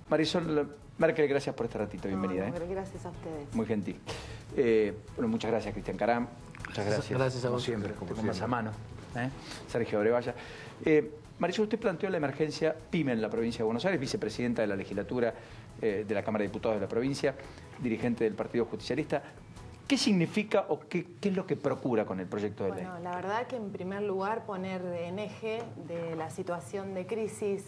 Marisol Merkel, gracias por este ratito. Bienvenida. Gracias a ustedes. Muy gentil. Bueno, muchas gracias, Cristian Caram. Muchas gracias. Gracias a vos. Como más a mano. Sergio Brevalla. Marisol, usted planteó la emergencia PYME en la provincia de Buenos Aires, vicepresidenta de la legislatura de la Cámara de Diputados de la provincia, dirigente del Partido Justicialista. ¿Qué significa o qué es lo que procura con el proyecto de ley? Bueno, la verdad que en primer lugar poner en eje de la situación de crisis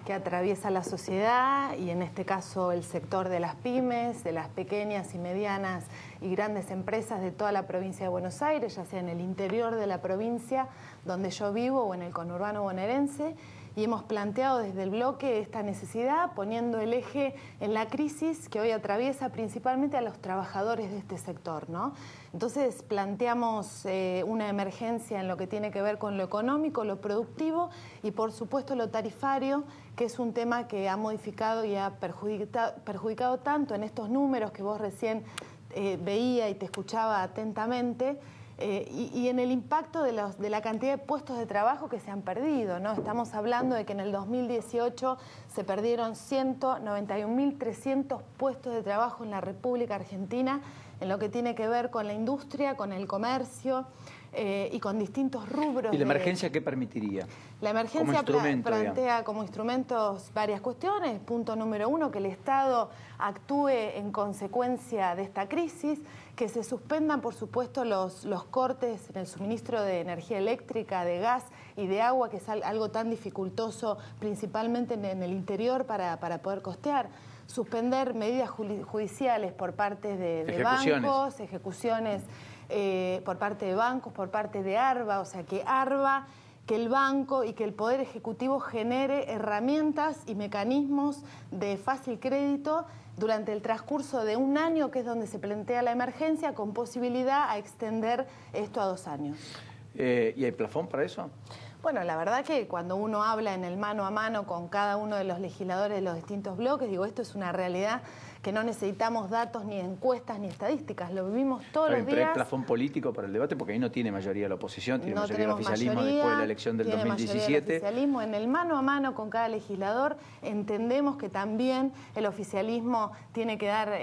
que atraviesa la sociedad y en este caso el sector de las pymes, de las pequeñas y medianas y grandes empresas de toda la provincia de Buenos Aires, ya sea en el interior de la provincia donde yo vivo o en el conurbano bonaerense. Y hemos planteado desde el bloque esta necesidad, poniendo el eje en la crisis que hoy atraviesa principalmente a los trabajadores de este sector, ¿no? Entonces planteamos una emergencia en lo que tiene que ver con lo económico, lo productivo y por supuesto lo tarifario, que es un tema que ha modificado y ha perjudicado tanto en estos números que vos recién veía y te escuchaba atentamente. Y en el impacto de la cantidad de puestos de trabajo que se han perdido, ¿no? Estamos hablando de que en el 2018 se perdieron 191.300 puestos de trabajo en la República Argentina en lo que tiene que ver con la industria, con el comercio y con distintos rubros. ¿Y la emergencia qué permitiría? La emergencia plantea como instrumentos varias cuestiones. Punto número uno, que el Estado actúe en consecuencia de esta crisis, que se suspendan, por supuesto, los cortes en el suministro de energía eléctrica, de gas y de agua, que es algo tan dificultoso, principalmente en el interior, para poder costear. Suspender medidas judiciales por parte de bancos, ejecuciones por parte de bancos, por parte de ARBA, o sea, que el banco y que el Poder Ejecutivo genere herramientas y mecanismos de fácil crédito durante el transcurso de un año, que es donde se plantea la emergencia, con posibilidad a extender esto a 2 años. ¿Y hay plafón para eso? Bueno, la verdad que cuando uno habla en el mano a mano con cada uno de los legisladores de los distintos bloques, digo, esto es una realidad que no necesitamos datos, ni encuestas, ni estadísticas, lo vivimos todos los días. Pero hay plafón político para el debate, porque ahí no tiene mayoría la oposición, tiene mayoría el oficialismo después de la elección del 2017. El oficialismo. En el mano a mano con cada legislador entendemos que también el oficialismo tiene que dar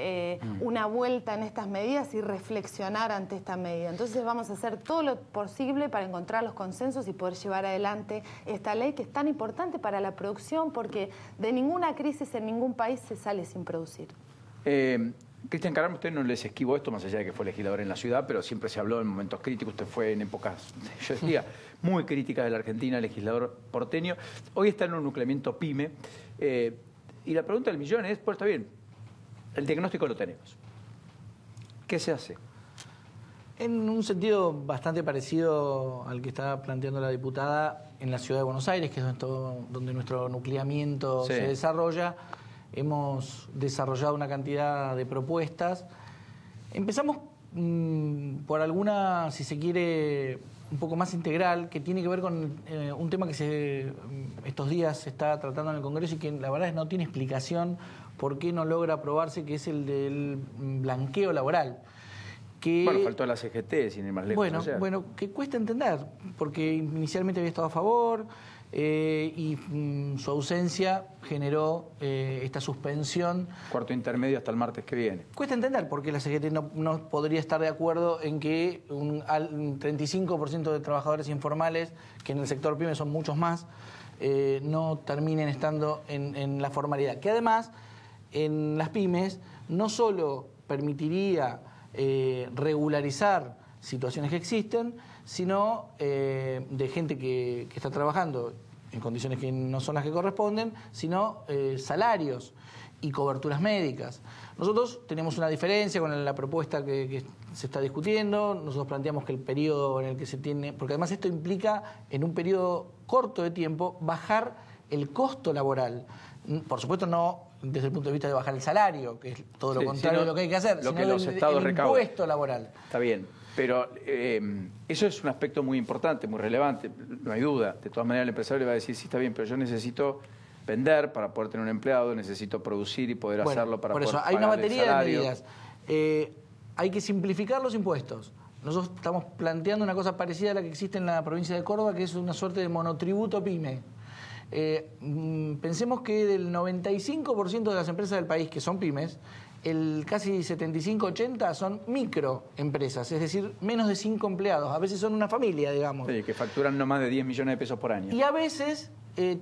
una vuelta en estas medidas y reflexionar ante esta medida. Entonces vamos a hacer todo lo posible para encontrar los consensos y poder llevar adelante esta ley que es tan importante para la producción, porque de ninguna crisis en ningún país se sale sin producir. Cristian Caram, usted no les esquivó esto, más allá de que fue legislador en la ciudad, pero siempre se habló en momentos críticos. Usted fue en épocas, yo diría, muy críticas de la Argentina, legislador porteño. Hoy está en un nucleamiento PYME. Y la pregunta del millón es, pues está bien, el diagnóstico lo tenemos. ¿Qué se hace? En un sentido bastante parecido al que está planteando la diputada en la ciudad de Buenos Aires, que es donde nuestro nucleamiento se desarrolla. Hemos desarrollado una cantidad de propuestas. Empezamos por alguna, si se quiere, un poco más integral, que tiene que ver con un tema que estos días se está tratando en el Congreso y que la verdad no tiene explicación por qué no logra aprobarse, que es el del blanqueo laboral. Bueno, faltó la CGT, sin ir más lejos. Bueno, que cuesta entender, porque inicialmente había estado a favor y su ausencia generó esta suspensión. Cuarto intermedio hasta el martes que viene. Cuesta entender por qué la CGT no podría estar de acuerdo en que un 35% de trabajadores informales, que en el sector PYME son muchos más, no terminen estando en la formalidad. Que además, en las pymes, no solo permitiría regularizar situaciones que existen, sino de gente que está trabajando en condiciones que no son las que corresponden, sino salarios y coberturas médicas. Nosotros tenemos una diferencia con la propuesta que se está discutiendo. Nosotros planteamos que el periodo en el que se tiene, porque además esto implica en un periodo corto de tiempo bajar el costo laboral. Por supuesto no desde el punto de vista de bajar el salario, que es todo lo contrario de lo que hay que hacer, lo sino que los estados el impuesto laboral. Está bien, pero eso es un aspecto muy importante, muy relevante, no hay duda. De todas maneras el empresario le va a decir, sí, está bien, pero yo necesito vender para poder tener un empleado, necesito producir y poder hacerlo para poder pagar el salario. Por eso, hay una batería de medidas. Hay que simplificar los impuestos. Nosotros estamos planteando una cosa parecida a la que existe en la provincia de Córdoba, que es una suerte de monotributo PYME. Pensemos que del 95% de las empresas del país que son pymes, el casi 75-80 son microempresas, es decir, menos de 5 empleados. A veces son una familia, digamos. Sí, que facturan no más de 10 millones de pesos por año. Y a veces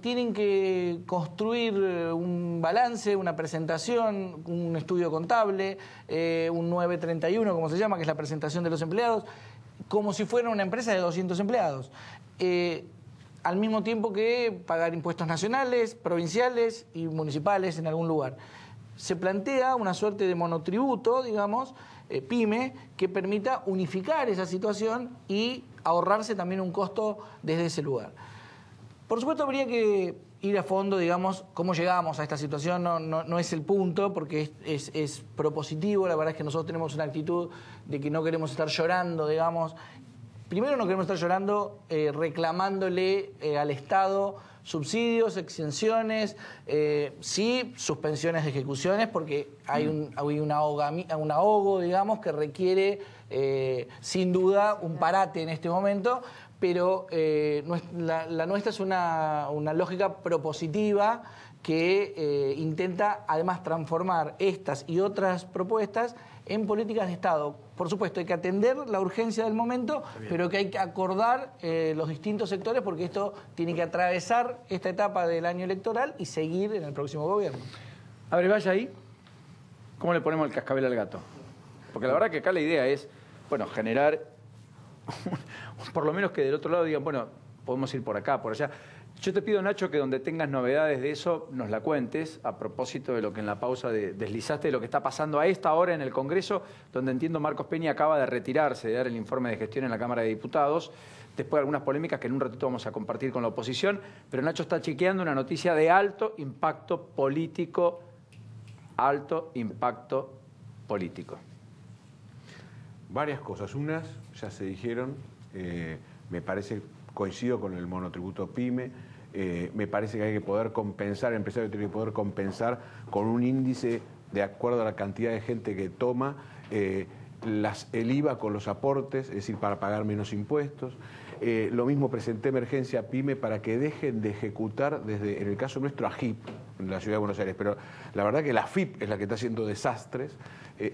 tienen que construir un balance, una presentación, un estudio contable, un 931, como se llama, que es la presentación de los empleados, como si fuera una empresa de 200 empleados. Al mismo tiempo que pagar impuestos nacionales, provinciales y municipales en algún lugar. Se plantea una suerte de monotributo, digamos, pyme, que permita unificar esa situación y ahorrarse también un costo desde ese lugar. Por supuesto, habría que ir a fondo, digamos, cómo llegamos a esta situación. No es el punto, porque es propositivo. La verdad es que nosotros tenemos una actitud de que no queremos estar llorando, digamos. Primero, no queremos estar llorando reclamándole al Estado subsidios, exenciones, sí, suspensiones de ejecuciones, porque hay un ahogo, digamos, que requiere, sin duda, un parate en este momento, pero la nuestra es una lógica propositiva que intenta, además, transformar estas y otras propuestas en políticas de Estado. Por supuesto, hay que atender la urgencia del momento, pero que hay que acordar los distintos sectores, porque esto tiene que atravesar esta etapa del año electoral y seguir en el próximo gobierno. A ver, vaya ahí, ¿cómo le ponemos el cascabel al gato? Porque la verdad que acá la idea es, bueno, generar, por lo menos que del otro lado digan, bueno, podemos ir por acá, por allá. Yo te pido, Nacho, que donde tengas novedades de eso, nos la cuentes, a propósito de lo que en la pausa deslizaste, de lo que está pasando a esta hora en el Congreso, donde entiendo Marcos Peña acaba de retirarse, de dar el informe de gestión en la Cámara de Diputados, después de algunas polémicas que en un ratito vamos a compartir con la oposición, pero Nacho está chequeando una noticia de alto impacto político, Varias cosas. Unas ya se dijeron, me parece, coincido con el monotributo PYME, me parece que hay que poder compensar, el empresario tiene que poder compensar con un índice de acuerdo a la cantidad de gente que toma, el IVA con los aportes, es decir, para pagar menos impuestos. Lo mismo presenté emergencia PYME para que dejen de ejecutar desde, en el caso nuestro, AGIP, en la Ciudad de Buenos Aires, pero la verdad que la FIP es la que está haciendo desastres.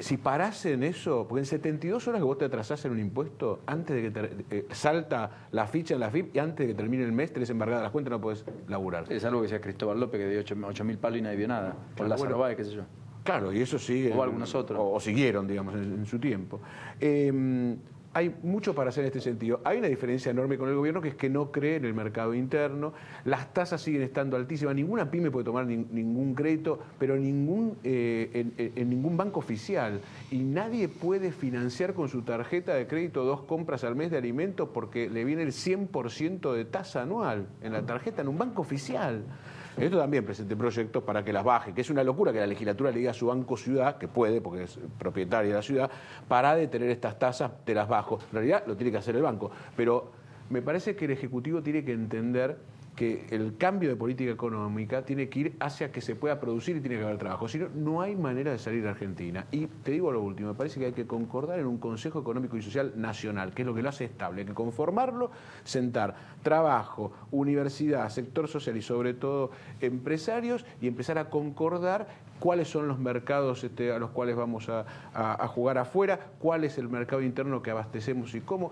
Si parasen eso, porque en 72 horas que vos te atrasás en un impuesto, antes de que salta la ficha en la FIP y antes de que termine el mes, tenés embargadas las cuentas, no podés laburar. Es algo que decía Cristóbal López, que dio 8.000 palos y nadie vio nada, con Lázaro Báez, qué sé yo. Claro, y eso sigue. O algunos otros. O siguieron, digamos, en su tiempo. Hay mucho para hacer en este sentido. Hay una diferencia enorme con el gobierno, que es que no cree en el mercado interno. Las tasas siguen estando altísimas. Ninguna pyme puede tomar ningún crédito, pero en ningún banco oficial. Y nadie puede financiar con su tarjeta de crédito 2 compras al mes de alimentos porque le viene el 100% de tasa anual en la tarjeta, en un banco oficial. Esto también presenté proyectos para que las baje, que es una locura que la legislatura le diga a su Banco Ciudad, que puede, porque es propietaria de la ciudad, para detener estas tasas, te las bajo. En realidad lo tiene que hacer el banco, pero me parece que el Ejecutivo tiene que entender que el cambio de política económica tiene que ir hacia que se pueda producir y tiene que haber trabajo. Si no, no hay manera de salir de Argentina. Y te digo lo último, me parece que hay que concordar en un Consejo Económico y Social Nacional, que es lo que lo hace estable. Hay que conformarlo, sentar trabajo, universidad, sector social y sobre todo empresarios y empezar a concordar cuáles son los mercados a los cuales vamos a jugar afuera, cuál es el mercado interno que abastecemos y cómo,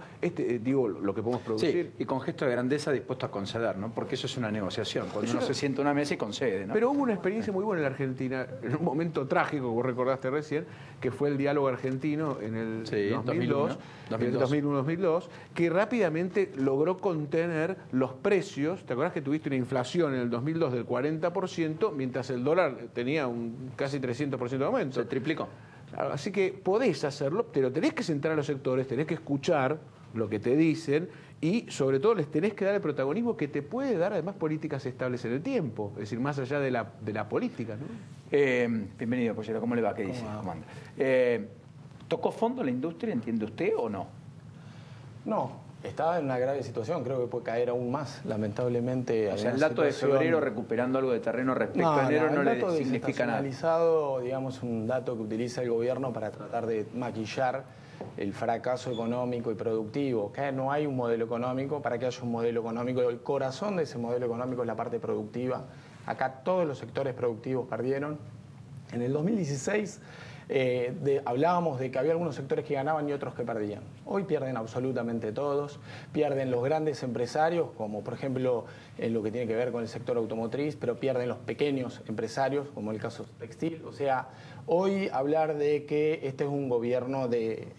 digo, lo que podemos producir. Sí, y con gesto de grandeza dispuesto a conceder, ¿no? Porque eso es una negociación, cuando uno se sienta a una mesa y concede, ¿no? Pero hubo una experiencia muy buena en la Argentina, en un momento trágico, que vos recordaste recién, que fue el diálogo argentino en el 2001-2002, que rápidamente logró contener los precios. ¿Te acordás que tuviste una inflación en el 2002 del 40%, mientras el dólar tenía un casi 300% de aumento? Se triplicó. Claro, así que podés hacerlo, pero tenés que sentar a los sectores, tenés que escuchar lo que te dicen y sobre todo les tenés que dar el protagonismo que te puede dar además políticas estables en el tiempo, es decir, más allá de la política, ¿no? Bienvenido, Pollero, ¿cómo le va? ¿Qué dice? ¿Cómo anda? ¿Tocó fondo la industria, entiende usted, o no? No, está en una grave situación, creo que puede caer aún más, lamentablemente. O sea, el dato de febrero recuperando algo de terreno respecto a enero no le significa nada. Digamos, un dato que utiliza el gobierno para tratar de maquillar el fracaso económico y productivo. Acá no hay un modelo económico. Para que haya un modelo económico, el corazón de ese modelo económico es la parte productiva. Acá todos los sectores productivos perdieron. En el 2016 hablábamos de que había algunos sectores que ganaban y otros que perdían. Hoy pierden absolutamente todos, pierden los grandes empresarios, como por ejemplo en lo que tiene que ver con el sector automotriz, pero pierden los pequeños empresarios, como el caso textil. O sea, hoy hablar de que este es un gobierno de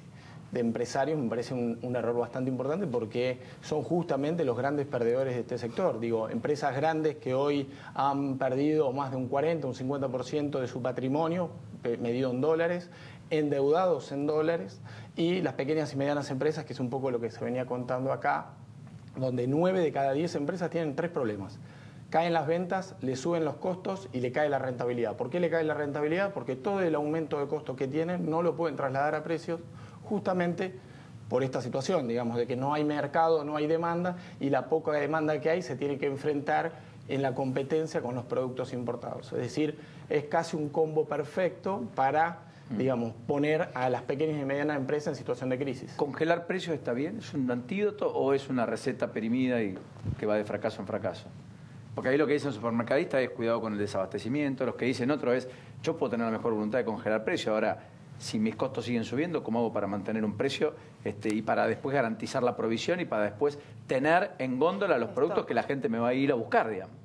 empresarios me parece un error bastante importante, porque son justamente los grandes perdedores de este sector. Digo, empresas grandes que hoy han perdido más de un 40, un 50% de su patrimonio medido en dólares, endeudados en dólares, y las pequeñas y medianas empresas, que es un poco lo que se venía contando acá, donde 9 de cada 10 empresas tienen 3 problemas. Caen las ventas, le suben los costos y le cae la rentabilidad. ¿Por qué le cae la rentabilidad? Porque todo el aumento de costos que tienen no lo pueden trasladar a precios, justamente por esta situación, digamos, de que no hay mercado, no hay demanda, y la poca demanda que hay se tiene que enfrentar en la competencia con los productos importados. Es decir, es casi un combo perfecto para, digamos, poner a las pequeñas y medianas empresas en situación de crisis. ¿Congelar precios está bien? ¿Es un antídoto o es una receta perimida y que va de fracaso en fracaso? Porque ahí lo que dicen los supermercadistas es cuidado con el desabastecimiento, los que dicen otro es yo puedo tener la mejor voluntad de congelar precios, ahora si mis costos siguen subiendo, ¿cómo hago para mantener un precio y para después garantizar la provisión y para después tener en góndola los productos que la gente me va a ir a buscar, digamos?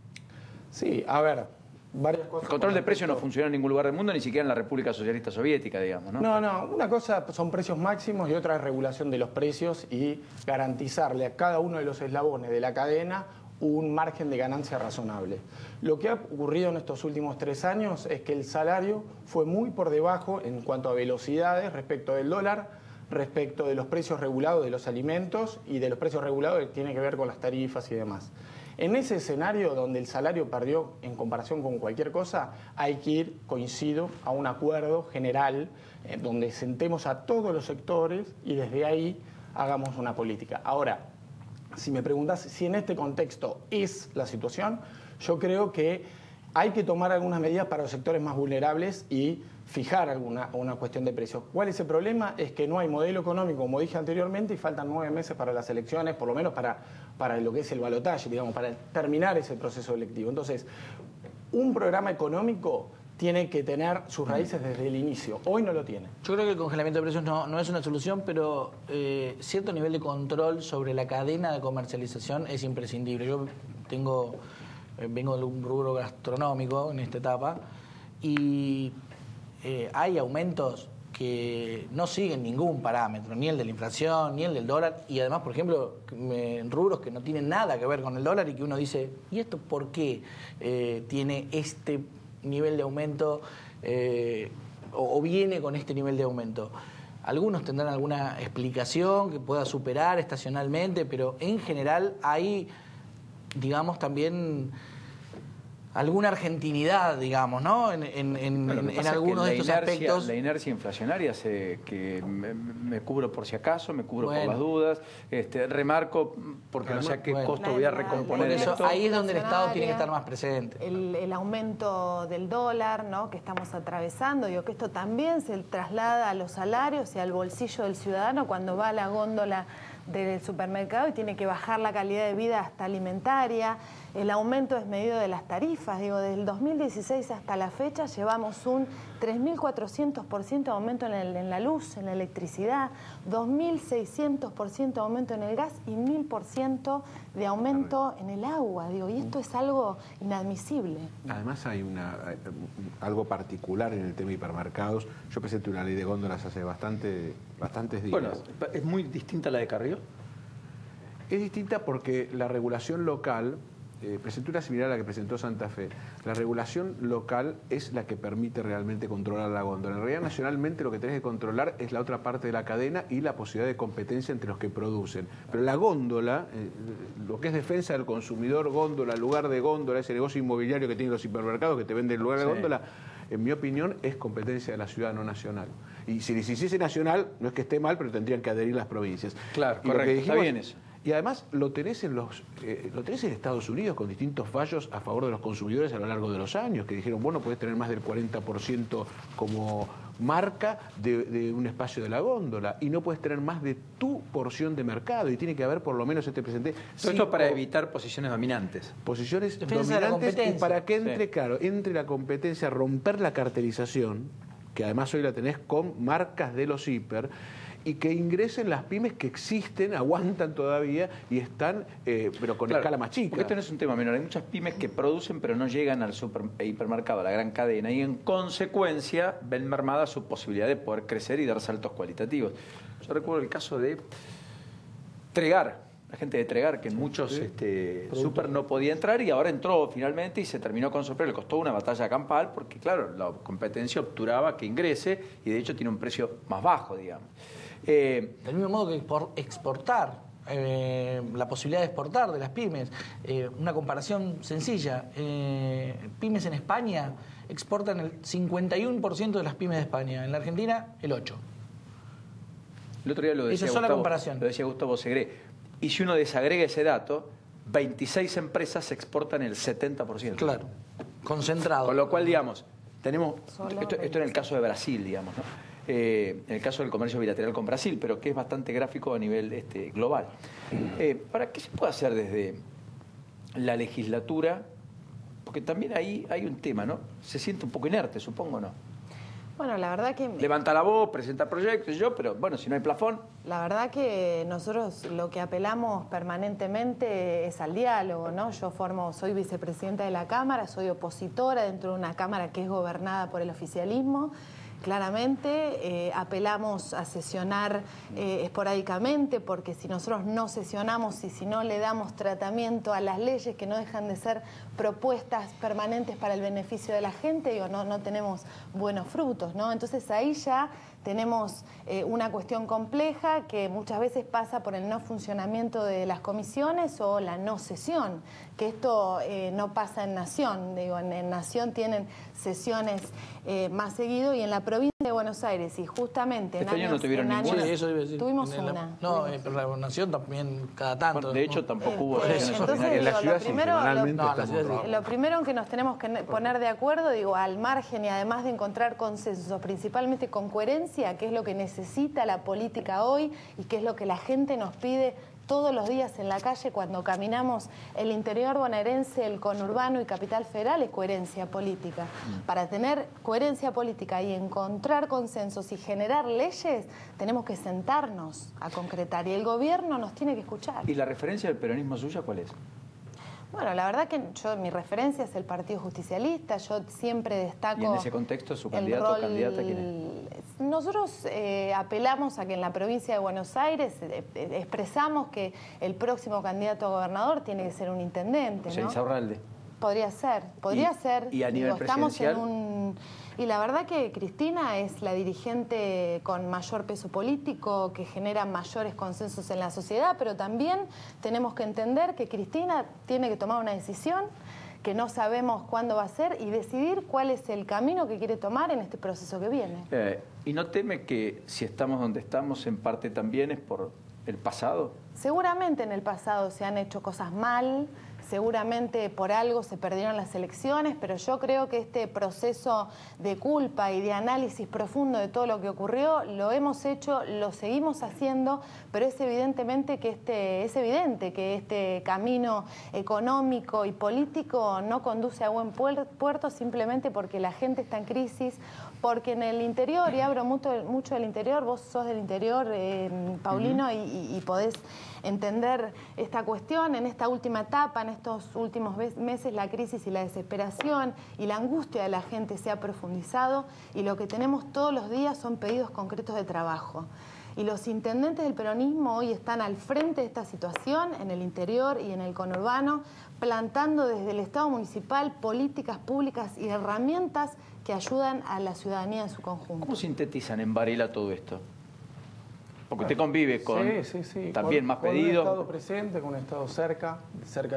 Sí, a ver, varias cosas. El control de precios no funciona en ningún lugar del mundo, ni siquiera en la República Socialista Soviética, digamos, ¿no? No, una cosa son precios máximos y otra es regulación de los precios y garantizarle a cada uno de los eslabones de la cadena un margen de ganancia razonable. Lo que ha ocurrido en estos últimos 3 años es que el salario fue muy por debajo en cuanto a velocidades respecto del dólar, respecto de los precios regulados de los alimentos y de los precios regulados que tienen que ver con las tarifas y demás. En ese escenario donde el salario perdió en comparación con cualquier cosa, hay que ir, coincido, a un acuerdo general donde sentemos a todos los sectores y desde ahí hagamos una política. Ahora, si me preguntas si en este contexto es la situación, yo creo que hay que tomar algunas medidas para los sectores más vulnerables y fijar una cuestión de precios. ¿Cuál es el problema? Es que no hay modelo económico, como dije anteriormente, y faltan 9 meses para las elecciones, por lo menos para lo que es el balotaje, digamos, para terminar ese proceso electivo. Entonces, un programa económico tiene que tener sus raíces desde el inicio. Hoy no lo tiene. Yo creo que el congelamiento de precios no es una solución, pero cierto nivel de control sobre la cadena de comercialización es imprescindible. Yo vengo de un rubro gastronómico en esta etapa y hay aumentos que no siguen ningún parámetro, ni el de la inflación, ni el del dólar, y además, por ejemplo, en rubros que no tienen nada que ver con el dólar y que uno dice, ¿y esto por qué tiene este nivel de aumento o viene con este nivel de aumento? Algunos tendrán alguna explicación que pueda superar estacionalmente, pero en general hay, digamos, también alguna argentinidad, digamos, ¿no? En algunos de estos aspectos. La inercia inflacionaria hace que me cubro por si acaso, me cubro por las dudas, remarco porque no sé a qué costo voy a recomponer por eso, esto. ahí es donde el Estado tiene que estar más presente. El aumento del dólar, ¿no?, que estamos atravesando, digo que esto también se traslada a los salarios y al bolsillo del ciudadano cuando va a la góndola del supermercado y tiene que bajar la calidad de vida hasta alimentaria. El aumento es medido de las tarifas. Digo, desde el 2016 hasta la fecha llevamos un 3.400% de aumento en la luz, en la electricidad, 2.600% de aumento en el gas y 1.000% de aumento en el agua. Digo, y esto es algo inadmisible. Además hay algo particular en el tema de hipermercados. Yo presenté una ley de góndolas hace bastantes días. Bueno, ¿es muy distinta a la de Carrió? Es distinta porque la regulación local, presenté una similar a la que presentó Santa Fe, la regulación local es la que permite realmente controlar la góndola. En realidad, nacionalmente lo que tenés que controlar es la otra parte de la cadena y la posibilidad de competencia entre los que producen. Pero la góndola, lo que es defensa del consumidor, góndola, lugar de góndola, ese negocio inmobiliario que tienen los hipermercados que te venden el lugar de góndola, en mi opinión, es competencia de la ciudad, no nacional. Y si les hiciese nacional, no es que esté mal, pero tendrían que adherir las provincias. Claro, y correcto, lo que dijimos, está bien eso. Y además lo tenés en Estados Unidos con distintos fallos a favor de los consumidores a lo largo de los años, que dijeron, bueno, podés tener más del 40% como marca de un espacio de la góndola y no puedes tener más de tu porción de mercado y tiene que haber por lo menos Todo esto para evitar posiciones dominantes. Posiciones Defensa de la dominantes y competencia. para que entre, claro, entre la competencia, romper la cartelización, que además hoy la tenés con marcas de los hiper, y que ingresen las pymes que existen, aguantan todavía y están, pero con escala más chica. Porque esto no es un tema menor. Hay muchas pymes que producen pero no llegan al hipermercado, a la gran cadena, y en consecuencia ven mermada su posibilidad de poder crecer y dar saltos cualitativos. Yo recuerdo el caso de Tregar, la gente de Tregar, que en muchos super no podía entrar y ahora entró finalmente y se terminó con sorpresa. Le costó una batalla campal porque, claro, la competencia obturaba que ingrese y de hecho tiene un precio más bajo, digamos. Del mismo modo que por exportar, la posibilidad de exportar de las pymes. Una comparación sencilla. Pymes en España exportan el 51% de las pymes de España. En la Argentina, el 8%. El otro día lo decía, Esa sola comparación. Lo decía Gustavo Segré. Y si uno desagrega ese dato, 26 empresas exportan el 70%. Claro, concentrado. Con lo cual, digamos, tenemos... Solo Esto en el caso de Brasil, digamos, ¿no? En el caso del comercio bilateral con Brasil, pero que es bastante gráfico a nivel global. ¿Para qué se puede hacer desde la legislatura? Porque también ahí hay un tema, ¿no? Se siente un poco inerte, supongo, ¿no? Bueno, la verdad que... Levanta la voz, presenta proyectos, pero bueno, si no hay plafón... La verdad que nosotros lo que apelamos permanentemente es al diálogo, ¿no? Soy vicepresidenta de la Cámara, soy opositora dentro de una Cámara que es gobernada por el oficialismo. Claramente apelamos a sesionar esporádicamente, porque si nosotros no sesionamos y si no le damos tratamiento a las leyes que no dejan de ser propuestas permanentes para el beneficio de la gente, no tenemos buenos frutos, ¿no? Entonces ahí ya tenemos una cuestión compleja que muchas veces pasa por el no funcionamiento de las comisiones o la no sesión, que esto no pasa en Nación. Digo, en Nación tienen sesiones más seguido y en la provincia de Buenos Aires, y justamente Este año no tuvieron ninguna. Sí, eso iba a decir. Tuvimos una. No, pero la Nación también cada tanto. Bueno, de hecho, tampoco hubo sesiones Entonces, ordinarias. En la digo, ciudad lo sí, primero, generalmente no, estamos la ciudad sí. raros. Lo primero en que nos tenemos que poner de acuerdo, digo, al margen y además de encontrar consensos, principalmente con coherencia, que es lo que necesita la política hoy y que es lo que la gente nos pide todos los días en la calle cuando caminamos el interior bonaerense, el conurbano y Capital Federal, es coherencia política. Para tener coherencia política y encontrar consensos y generar leyes, tenemos que sentarnos a concretar y el gobierno nos tiene que escuchar. ¿Y la referencia del peronismo suya cuál es? Bueno, la verdad que mi referencia es el Partido Justicialista. Yo siempre destaco... ¿Y en ese contexto su candidato o candidata quién es? Nosotros apelamos a que en la provincia de Buenos Aires expresamos que el próximo candidato a gobernador tiene que ser un intendente, José ¿no? Insaurralde. Podría ser. ¿Y a nivel estamos presidencial? Y la verdad que Cristina es la dirigente con mayor peso político, que genera mayores consensos en la sociedad, pero también tenemos que entender que Cristina tiene que tomar una decisión que no sabemos cuándo va a ser y decidir cuál es el camino que quiere tomar en este proceso que viene. ¿Y no teme que si estamos donde estamos en parte también es por el pasado? Seguramente en el pasado se han hecho cosas mal, seguramente por algo se perdieron las elecciones, pero yo creo que este proceso de culpa y de análisis profundo de todo lo que ocurrió lo hemos hecho, lo seguimos haciendo, pero es evidente que este camino económico y político no conduce a buen puerto simplemente porque la gente está en crisis, porque en el interior, y hablo mucho del interior, vos sos del interior, Paulino, y podés entender esta cuestión. En esta última etapa, en estos últimos meses, la crisis y la desesperación y la angustia de la gente se ha profundizado y lo que tenemos todos los días son pedidos concretos de trabajo. Y los intendentes del peronismo hoy están al frente de esta situación en el interior y en el conurbano, plantando desde el Estado municipal políticas públicas y herramientas que ayudan a la ciudadanía en su conjunto. ¿Cómo sintetizan en Varela todo esto? Porque usted convive con también más con pedidos. un Estado presente, con un Estado cerca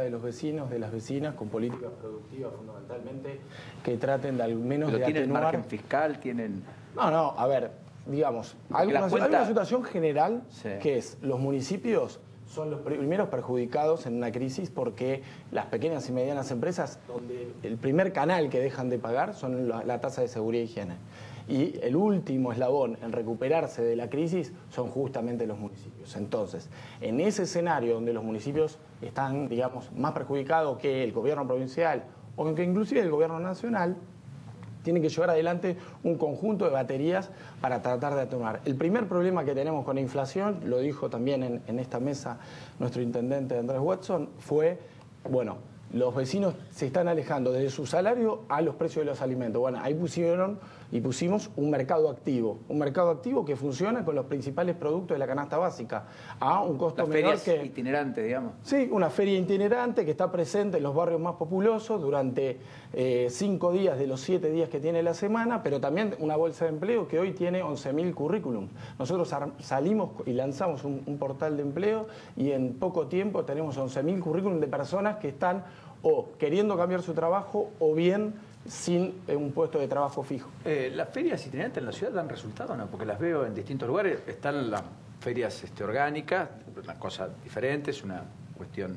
de los vecinos, de las vecinas, con políticas productivas fundamentalmente, que traten de al menos Pero de tienen atenuar... margen fiscal, tienen... No, a ver, digamos, hay una situación general que es, los municipios son los primeros perjudicados en una crisis porque las pequeñas y medianas empresas, donde el primer canal que dejan de pagar son la tasa de seguridad e higiene. Y el último eslabón en recuperarse de la crisis son justamente los municipios. Entonces, en ese escenario donde los municipios están, digamos, más perjudicados que el gobierno provincial o que inclusive el gobierno nacional, tienen que llevar adelante un conjunto de baterías para tratar de atenuar. El primer problema que tenemos con la inflación, lo dijo también en esta mesa nuestro intendente Andrés Watson, fue, bueno, los vecinos se están alejando desde su salario a los precios de los alimentos. Bueno, ahí pusimos un mercado activo que funciona con los principales productos de la canasta básica a un costo menor que... itinerante, digamos. Sí, una feria itinerante que está presente en los barrios más populosos durante 5 días de los 7 días que tiene la semana, pero también una bolsa de empleo que hoy tiene 11.000 currículums. Nosotros salimos y lanzamos un portal de empleo y en poco tiempo tenemos 11.000 currículums de personas que están o queriendo cambiar su trabajo o bien sin un puesto de trabajo fijo. ¿Las ferias itinerantes en la ciudad dan resultado, no? Porque las veo en distintos lugares. Están las ferias orgánicas, una cosa diferente, es una cuestión,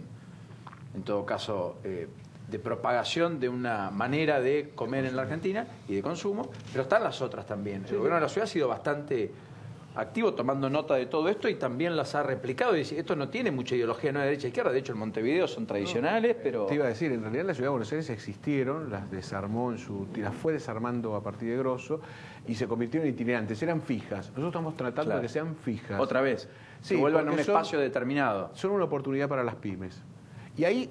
en todo caso, de propagación de una manera de comer en la Argentina y de consumo, pero están las otras también. El gobierno de la ciudad ha sido bastante activo tomando nota de todo esto y también las ha replicado. Y esto no tiene mucha ideología, no de derecha e izquierda. De hecho, en Montevideo son tradicionales, pero... Te iba a decir, en realidad en la ciudad de Buenos Aires existieron, las desarmó las fue desarmando a partir de Grosso y se convirtieron en itinerantes, eran fijas. Nosotros estamos tratando de que sean fijas. Otra vez, sí, que vuelvan a un espacio determinado. Son una oportunidad para las pymes. Y ahí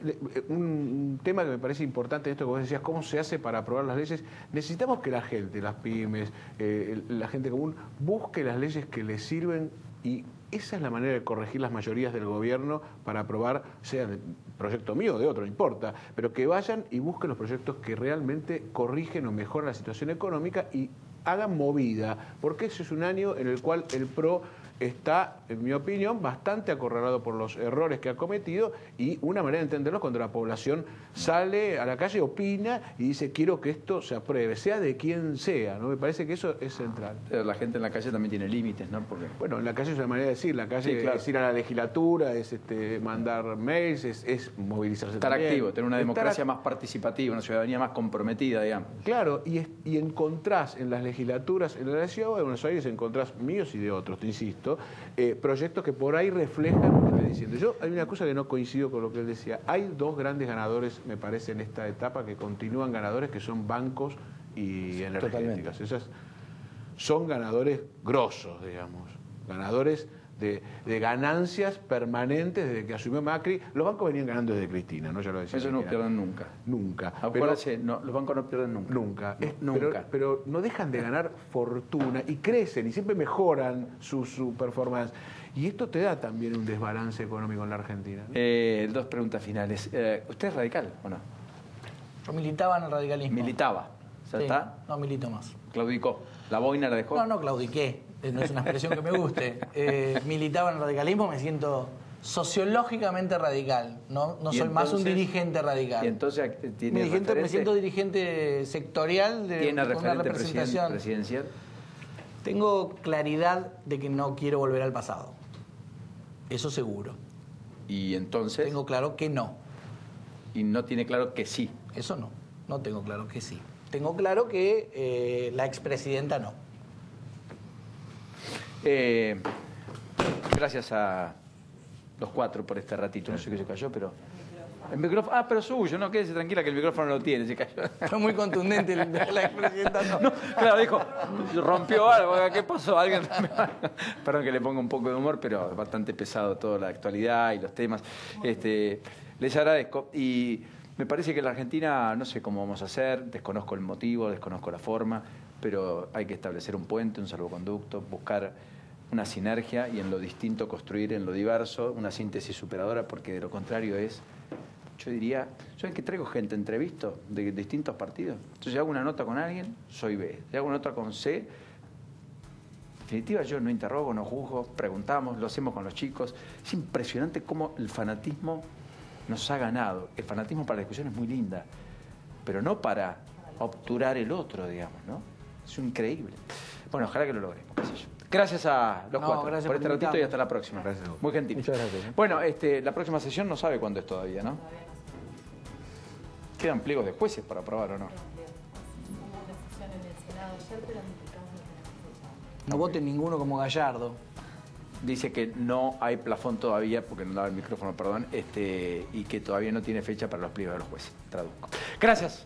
un tema que me parece importante en esto que vos decías, cómo se hace para aprobar las leyes. Necesitamos que la gente, las pymes, la gente común, busque las leyes que les sirven y esa es la manera de corregir las mayorías del gobierno para aprobar, sea de proyecto mío o de otro, no importa, pero que vayan y busquen los proyectos que realmente corrigen o mejoran la situación económica y hagan movida, porque ese es un año en el cual el PRO está, en mi opinión, bastante acorralado por los errores que ha cometido y una manera de entenderlo cuando la población sale a la calle, opina y dice quiero que esto se apruebe, sea de quien sea, ¿no? Me parece que eso es central. Pero la gente en la calle también tiene límites, ¿no? Porque... Bueno, en la calle es una manera de decir, la calle es ir a la legislatura, es mandar mails, es movilizarse estar también. Activo, tener una democracia más participativa, una ciudadanía más comprometida, digamos. Claro, y encontrás en las legislaturas, en la ciudad de Buenos Aires encontrás míos y de otros, te insisto, proyectos que por ahí reflejan lo que estoy diciendo. Yo hay una cosa que no coincido con lo que él decía. Hay dos grandes ganadores, me parece, en esta etapa que continúan ganadores, que son bancos y energéticas. Esas son ganadores grosos, digamos, ganadores de ganancias permanentes desde que asumió Macri. Los bancos venían ganando desde Cristina, ¿no? Ya lo decía. Eso no pierden nunca. Nunca. Acuérdense, no, los bancos no pierden nunca. Nunca. Nunca. Pero no dejan de ganar fortuna y crecen y siempre mejoran su performance. Y esto te da también un desbalance económico en la Argentina, ¿no? Dos preguntas finales. ¿Usted es radical o no? Yo militaba en el radicalismo. Militaba. ¿Ya Sí, está? no milito más. Claudicó. ¿La boina la dejó? No claudiqué. No es una expresión que me guste. Militaba en el radicalismo, me siento sociológicamente radical. No soy más un dirigente radical. Y entonces tiene me siento dirigente sectorial ¿Tiene con una referente representación presidencial? Tengo claridad de que no quiero volver al pasado. Eso seguro. Y entonces... Tengo claro que no. Y no tiene claro que sí. Eso no. No tengo claro que sí. Tengo claro que la expresidenta no. Gracias a los cuatro por este ratito. No sé qué se cayó, pero... El micrófono... Ah, pero suyo, no, quédese tranquila que el micrófono no lo tiene, se cayó. Fue muy contundente la expresidenta no. No, claro, dijo, rompió algo, ¿qué pasó? Alguien... Perdón que le ponga un poco de humor, pero es bastante pesado toda la actualidad y los temas. Les agradezco. Y me parece que en la Argentina, no sé cómo vamos a hacer, desconozco el motivo, desconozco la forma, pero hay que establecer un puente, un salvoconducto, buscar una sinergia y en lo distinto construir en lo diverso una síntesis superadora, porque de lo contrario es... Yo diría, ¿saben que traigo gente entrevisto de distintos partidos? Entonces, si hago una nota con alguien, soy B. Si hago una nota con C, en definitiva yo no interrogo, no juzgo, preguntamos, lo hacemos con los chicos. Es impresionante cómo el fanatismo nos ha ganado. El fanatismo para la discusión es muy linda, pero no para obturar el otro, digamos, ¿no? Es increíble. Bueno, ojalá que lo logremos, qué sé yo. Gracias a los cuatro gracias por por este ratito y invitarme. hasta la próxima. Gracias. Muy gentil. Muchas gracias. Bueno, la próxima sesión no sabe cuándo es todavía, ¿no? Quedan pliegos de jueces para aprobar o no. No voten ninguno como Gallardo. Dice que no hay plafón todavía, porque no daba el micrófono, perdón, y que todavía no tiene fecha para los pliegos de los jueces. Traduzco. Gracias.